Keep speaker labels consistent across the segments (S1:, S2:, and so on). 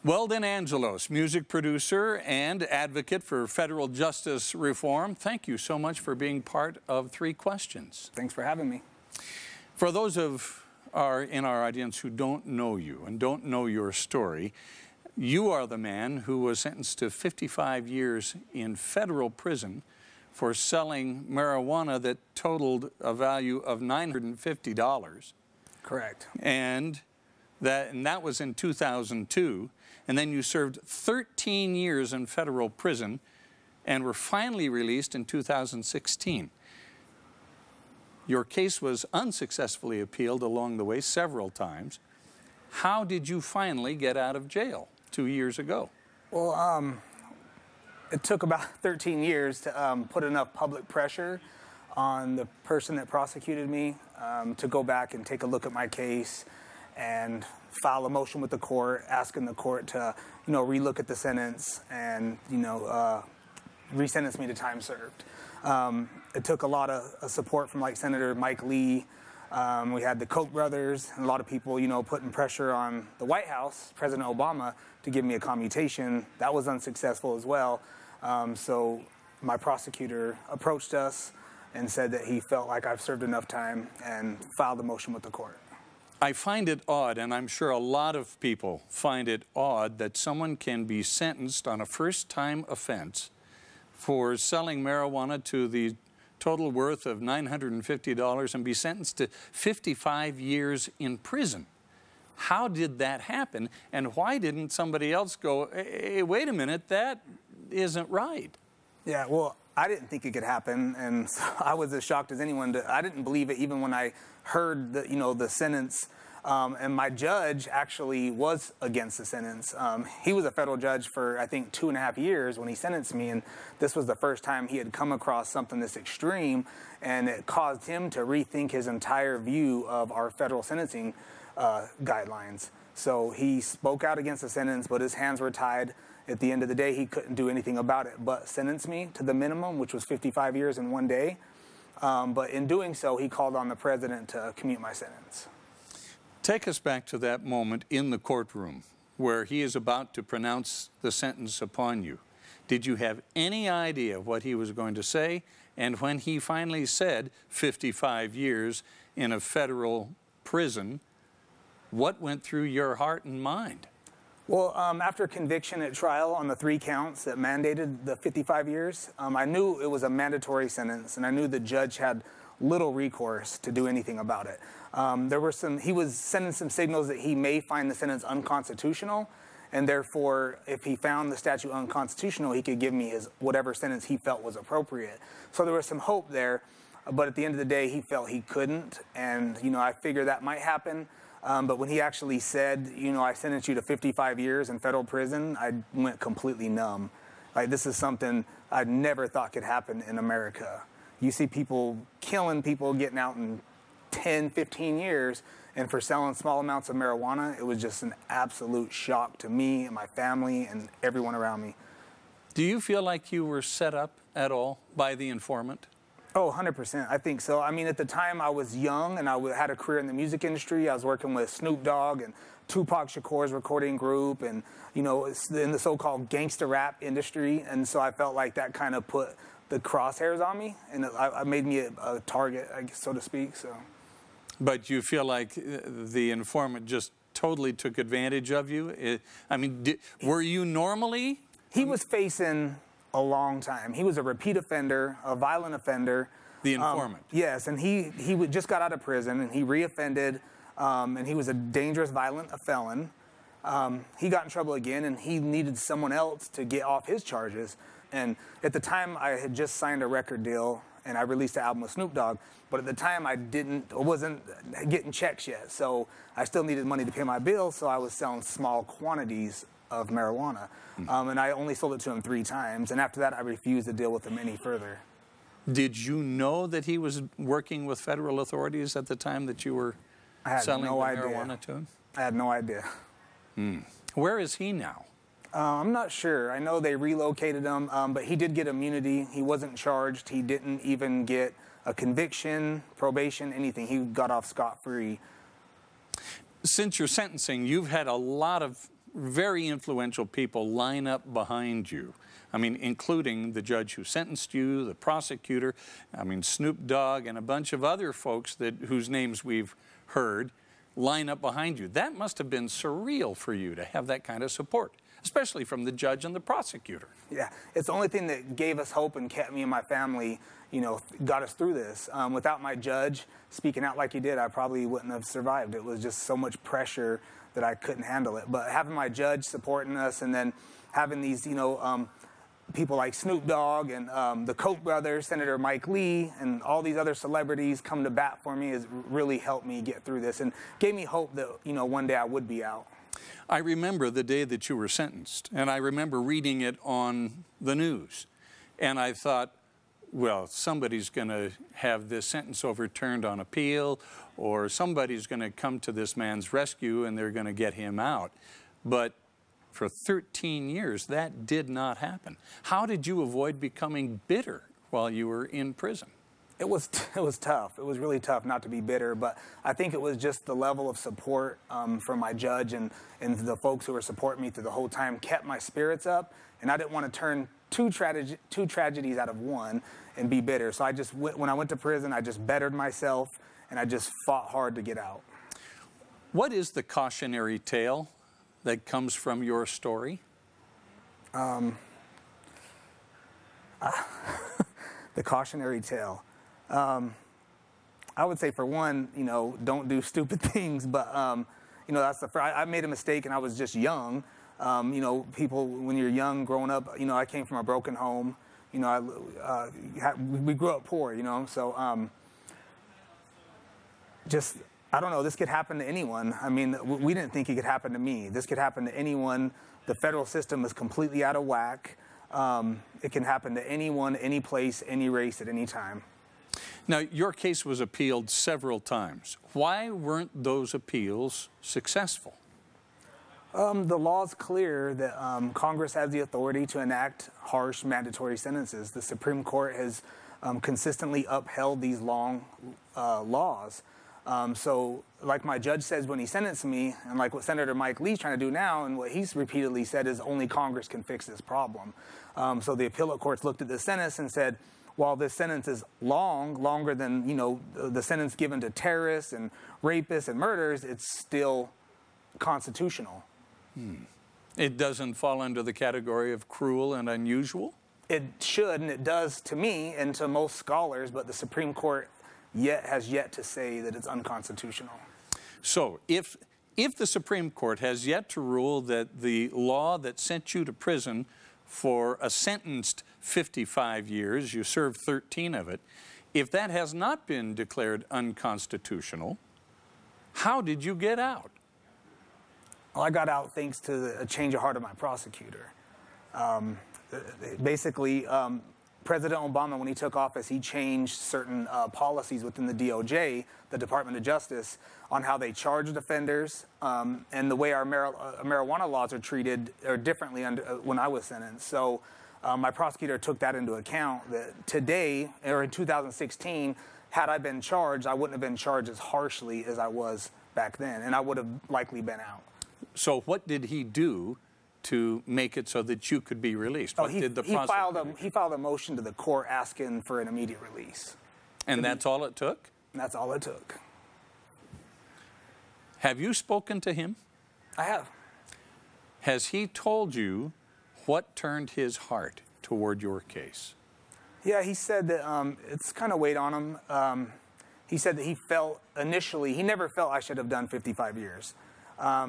S1: Weldon Angelos, music producer and advocate for federal justice reform. Thank you so much for being part of Three Questions.
S2: Thanks for having me.
S1: For those in our audience who don't know you and don't know your story, you are the man who was sentenced to 55 years in federal prison for selling marijuana that totaled a value of $950.
S2: Correct.
S1: And that was in 2002. And then you served 13 years in federal prison and were finally released in 2016. Your case was unsuccessfully appealed along the way several times. How did you finally get out of jail 2 years ago?
S2: Well, it took about 13 years to put enough public pressure on the person that prosecuted me to go back and take a look at my case and file a motion with the court, asking the court to, relook at the sentence and, re-sentence me to time served. It took a lot of support from like Senator Mike Lee. We had the Koch brothers and a lot of people, putting pressure on the White House, President Obama, to give me a commutation. That was unsuccessful as well. So my prosecutor approached us and said that he felt like I've served enough time and filed a motion with the court.
S1: I find it odd, and I'm sure a lot of people find it odd, that someone can be sentenced on a first-time offense for selling marijuana to the total worth of $950 and be sentenced to 55 years in prison. How did that happen, and why didn't somebody else go, hey, wait a minute, that isn't right? Yeah,
S2: well, I didn't think it could happen, and so I was as shocked as anyone. I didn't believe it even when I heard the sentence, and my judge actually was against the sentence. He was a federal judge for, I think, 2.5 years when he sentenced me, and this was the first time he had come across something this extreme, and it caused him to rethink his entire view of our federal sentencing guidelines. So he spoke out against the sentence, but his hands were tied. At the end of the day, he couldn't do anything about it but sentence me to the minimum, which was 55 years in 1 day. But in doing so, he called on the president to commute my sentence.
S1: Take us back to that moment in the courtroom where he is about to pronounce the sentence upon you. Did you have any idea what he was going to say? And when he finally said 55 years in a federal prison, what went through your heart and mind?
S2: Well, after conviction at trial on the 3 counts that mandated the 55 years, I knew it was a mandatory sentence, and I knew the judge had little recourse to do anything about it. He was sending some signals that he may find the sentence unconstitutional, and therefore, if he found the statute unconstitutional, he could give me whatever sentence he felt was appropriate. So there was some hope there, but at the end of the day, he felt he couldn't, and I figured that might happen. But when he actually said, I sentenced you to 55 years in federal prison, I went completely numb. Like, this is something I never thought could happen in America. You see people killing people, getting out in 10, 15 years, and for selling small amounts of marijuana, it was just an absolute shock to me and my family and everyone around me.
S1: Do you feel like you were set up at all by the informant?
S2: Oh, 100%. I think so. I mean, at the time I was young and I had a career in the music industry. I was working with Snoop Dogg and Tupac Shakur's recording group and, in the so-called gangster rap industry. And so I felt like that kind of put the crosshairs on me and it made me a target, I guess, so to speak. So.
S1: But you feel like the informant just totally took advantage of you? Were you normally?
S2: He was facing a long time. He was a repeat offender, a violent offender.
S1: The informant?
S2: Yes, and he just got out of prison, and he reoffended, and he was a dangerous, violent felon. He got in trouble again, and he needed someone else to get off his charges. And at the time, I had just signed a record deal, and I released an album with Snoop Dogg. But at the time, I wasn't getting checks yet, so I still needed money to pay my bills, so I was selling small quantities of marijuana. And I only sold it to him 3 times, and after that I refused to deal with him any further.
S1: Did you know that he was working with federal authorities at the time that you were selling the marijuana to him?
S2: I had no idea.
S1: Where is he now?
S2: I'm not sure. I know they relocated him, but he did get immunity. He wasn't charged. He didn't even get a conviction, probation, anything. He got off scot-free.
S1: Since your sentencing, you've had a lot of very influential people line up behind you. I mean, including the judge who sentenced you, the prosecutor, I mean, Snoop Dogg, and a bunch of other folks whose names we've heard line up behind you. That must have been surreal for you to have that kind of support, especially from the judge and the prosecutor.
S2: Yeah, it's the only thing that gave us hope and kept me and my family, you know, got us through this. Without my judge speaking out like he did, I probably wouldn't have survived. It was just so much pressure that I couldn't handle it. But having my judge supporting us, and then having these, you know, people like Snoop Dogg and the Koch brothers, Senator Mike Lee, and all these other celebrities come to bat for me has really helped me get through this and gave me hope that, you know, one day I would be out.
S1: I remember the day that you were sentenced, and I remember reading it on the news. And I thought, well, somebody's going to have this sentence overturned on appeal, or somebody's going to come to this man's rescue and they're going to get him out. But for 13 years, that did not happen. How did you avoid becoming bitter while you were in prison?
S2: It was tough. It was really tough not to be bitter, but I think it was just the level of support from my judge and the folks who were supporting me through the whole time kept my spirits up, and I didn't want to turn two tragedies out of one and be bitter. So when I went to prison, I just bettered myself, and I just fought hard to get out.
S1: What is the cautionary tale that comes from your story?
S2: The cautionary tale. I would say, for one, you know, don't do stupid things. But you know, I made a mistake, and I was just young. You know, people, when you're young, growing up, you know, I came from a broken home. You know, we grew up poor. You know, so I don't know, this could happen to anyone. I mean, we didn't think it could happen to me. This could happen to anyone. The federal system is completely out of whack. It can happen to anyone, any place, any race, at any time.
S1: Now, your case was appealed several times. Why weren't those appeals successful?
S2: The law's clear that Congress has the authority to enact harsh mandatory sentences. The Supreme Court has consistently upheld these long laws. So like my judge says when he sentenced me, and like what Senator Mike Lee's trying to do now, and what he's repeatedly said is only Congress can fix this problem. So the appellate courts looked at this sentence and said, while this sentence is longer than, you know, the sentence given to terrorists and rapists and murderers, it's still constitutional.
S1: It doesn't fall under the category of cruel and unusual?
S2: It should, and it does to me and to most scholars, but the Supreme Court has yet to say that it's unconstitutional. So
S1: if the Supreme Court has yet to rule that the law that sent you to prison for a sentenced 55 years, you served 13 of it, if that has not been declared unconstitutional, how did you get out?
S2: Well, I got out thanks to a change of heart of my prosecutor. Basically, President Obama, when he took office, he changed certain policies within the DOJ, the Department of Justice, on how they charged offenders, and the way our marijuana laws are treated are differently when I was sentenced. So my prosecutor took that into account, that today, or in 2016, had I been charged, I wouldn't have been charged as harshly as I was back then, and I would have likely been out.
S1: So what did he do to make it so that you could be released? What did the prosecutor?
S2: He filed a motion to the court asking for an immediate release.
S1: And that's all it took?
S2: That's all it took.
S1: Have you spoken to him?
S2: I have.
S1: Has he told you what turned his heart toward your case?
S2: Yeah, he said that it's kind of weighed on him. He said that he felt initially, he never felt I should have done 55 years.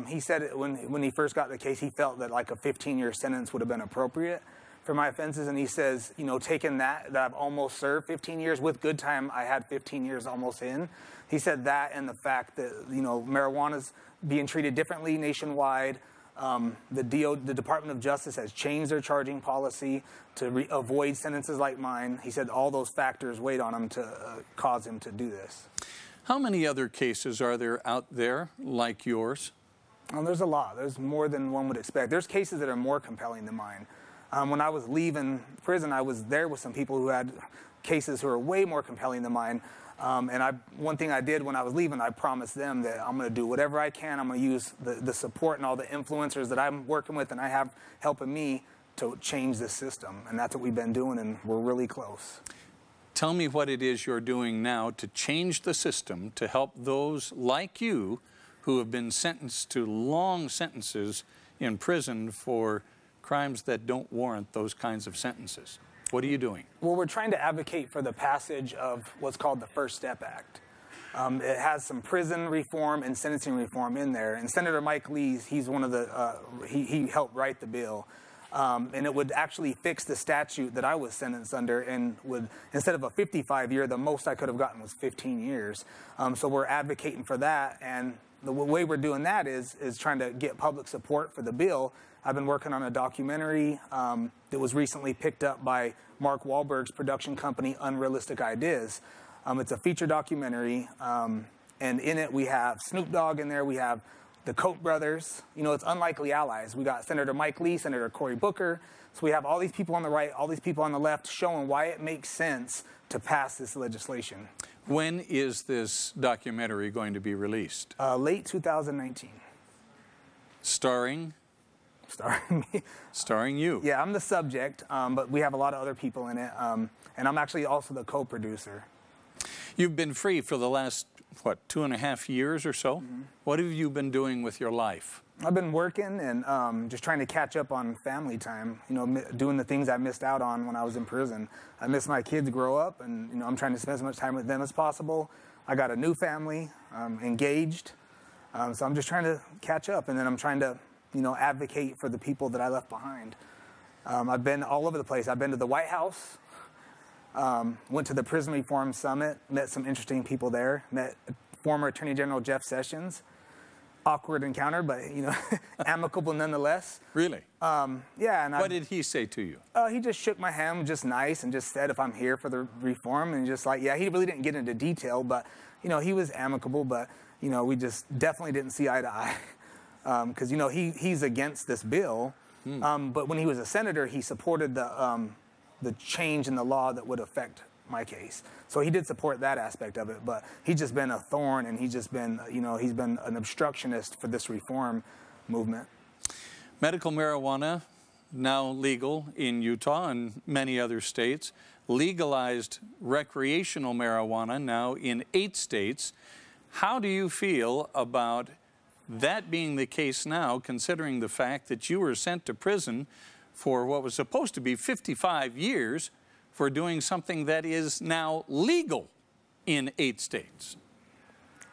S2: He said when he first got the case, he felt that like a 15-year sentence would have been appropriate for my offenses. And he says, you know, taking that I've almost served 15 years, with good time, I had 15 years almost in. He said that, and the fact that, you know, marijuana's being treated differently nationwide. The Department of Justice has changed their charging policy to avoid sentences like mine. He said all those factors weighed on him to cause him to do this.
S1: How many other cases are there out there like yours?
S2: There's a lot. There's more than one would expect. There's cases that are more compelling than mine. When I was leaving prison, I was there with some people who had cases who were way more compelling than mine. One thing I did when I was leaving, I promised them that I'm going to do whatever I can. I'm going to use the support and all the influencers that I'm working with and I have helping me to change this system. And that's what we've been doing, and we're really close.
S1: Tell me what it is you're doing now to change the system to help those like you who have been sentenced to long sentences in prison for crimes that don't warrant those kinds of sentences. What are you doing? Well,
S2: we're trying to advocate for the passage of what's called the First Step Act. It has some prison reform and sentencing reform in there. And Senator Mike Lee, he's one of the, he helped write the bill. And it would actually fix the statute that I was sentenced under, and would, instead of a 55-year, the most I could have gotten was 15 years. So we're advocating for that, and the way we're doing that is trying to get public support for the bill. I've been working on a documentary that was recently picked up by Mark Wahlberg's production company, Unrealistic Ideas. It's a feature documentary, and in it we have Snoop Dogg in there, we have the Koch brothers. You know, it's unlikely allies. We got Senator Mike Lee, Senator Cory Booker. So we have all these people on the right, all these people on the left showing why it makes sense to pass this legislation.
S1: When is this documentary going to be released?
S2: Late 2019.
S1: Starring?
S2: Starring me.
S1: Starring you.
S2: Yeah, I'm the subject, but we have a lot of other people in it. And I'm actually also the co-producer.
S1: You've been free for the last, what, 2.5 years or so?
S2: Mm-hmm.
S1: What have you been doing with your life?
S2: I've been working and just trying to catch up on family time, you know, doing the things I missed out on when I was in prison. I miss my kids grow up, and, you know, I'm trying to spend as much time with them as possible. I got a new family, engaged, so I'm just trying to catch up, and then I'm trying to, you know, advocate for the people that I left behind. I've been all over the place. I've been to the White House, went to the Prison Reform Summit, met some interesting people there, met former Attorney General Jeff Sessions. Awkward encounter, but, you know, amicable nonetheless.
S1: Really?
S2: Yeah. And
S1: what did he say to you?
S2: He just shook my hand, just nice, and just said if I'm here for the reform, and just like, yeah, he really didn't get into detail, but, you know, he was amicable, but, you know, we just definitely didn't see eye to eye. Because, you know, he's against this bill, but when he was a senator, he supported the change in the law that would affect my case. So he did support that aspect of it, but he's just been a thorn, and he's just been, you know, he's been an obstructionist for this reform movement.
S1: Medical marijuana, now legal in Utah and many other states. Legalized recreational marijuana now in 8 states. How do you feel about that being the case now, considering the fact that you were sent to prison for what was supposed to be 55 years for doing something that is now legal in 8 states?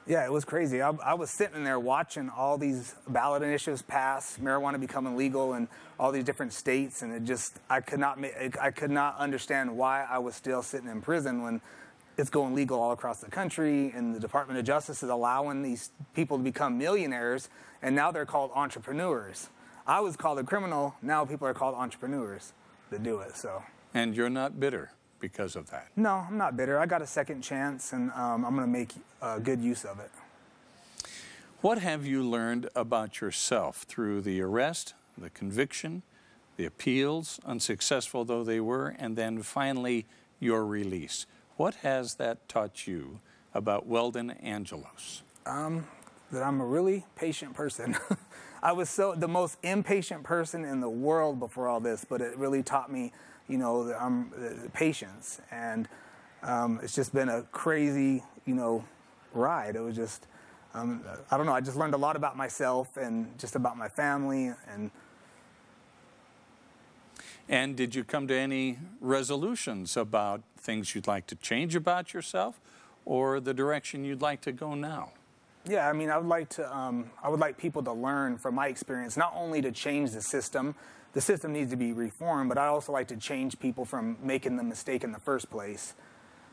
S2: Yeah, it was crazy. I was sitting there watching all these ballot initiatives pass, marijuana becoming legal in all these different states, and it just, I could not understand why I was still sitting in prison when it's going legal all across the country, and the Department of Justice is allowing these people to become millionaires, and now they're called entrepreneurs. I was called a criminal, now people are called entrepreneurs that do it, so.
S1: And you're not bitter because of that?
S2: No, I'm not bitter. I got a second chance, and I'm going to make good use of it.
S1: What have you learned about yourself through the arrest, the conviction, the appeals, unsuccessful though they were, and then finally your release? What has that taught you about Weldon Angelos?
S2: That I'm a really patient person. I was the most impatient person in the world before all this, but it really taught me, you know, patience. And it's just been a crazy, you know, ride. It was just, I don't know, I just learned a lot about myself and just about my family.
S1: And did you come to any resolutions about things you'd like to change about yourself, or the direction you'd like to go now?
S2: Yeah, I mean, I would like people to learn from my experience, not only to change the system needs to be reformed, but I also like to change people from making the mistake in the first place.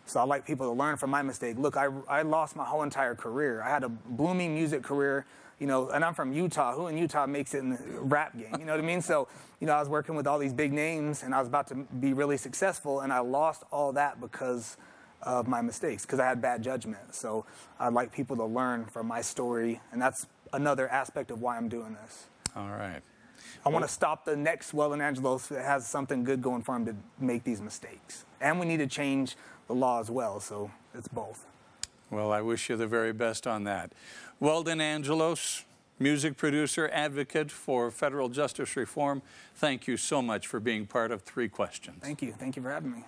S2: So I'd like people to learn from my mistake. Look, I lost my whole entire career. I had a blooming music career, you know, and I'm from Utah. Who in Utah makes it in the rap game? You know what I mean? So, you know, I was working with all these big names, and I was about to be really successful, and I lost all that because of my mistakes, because I had bad judgment. So I'd like people to learn from my story, and that's another aspect of why I'm doing this.
S1: All right.
S2: I want to stop the next Weldon Angelos that has something good going for him to make these mistakes. And we need to change the law as well, so it's both.
S1: Well, I wish you the very best on that. Weldon Angelos, music producer, advocate for federal justice reform, thank you so much for being part of 3 Questions.
S2: Thank you. Thank you for having me.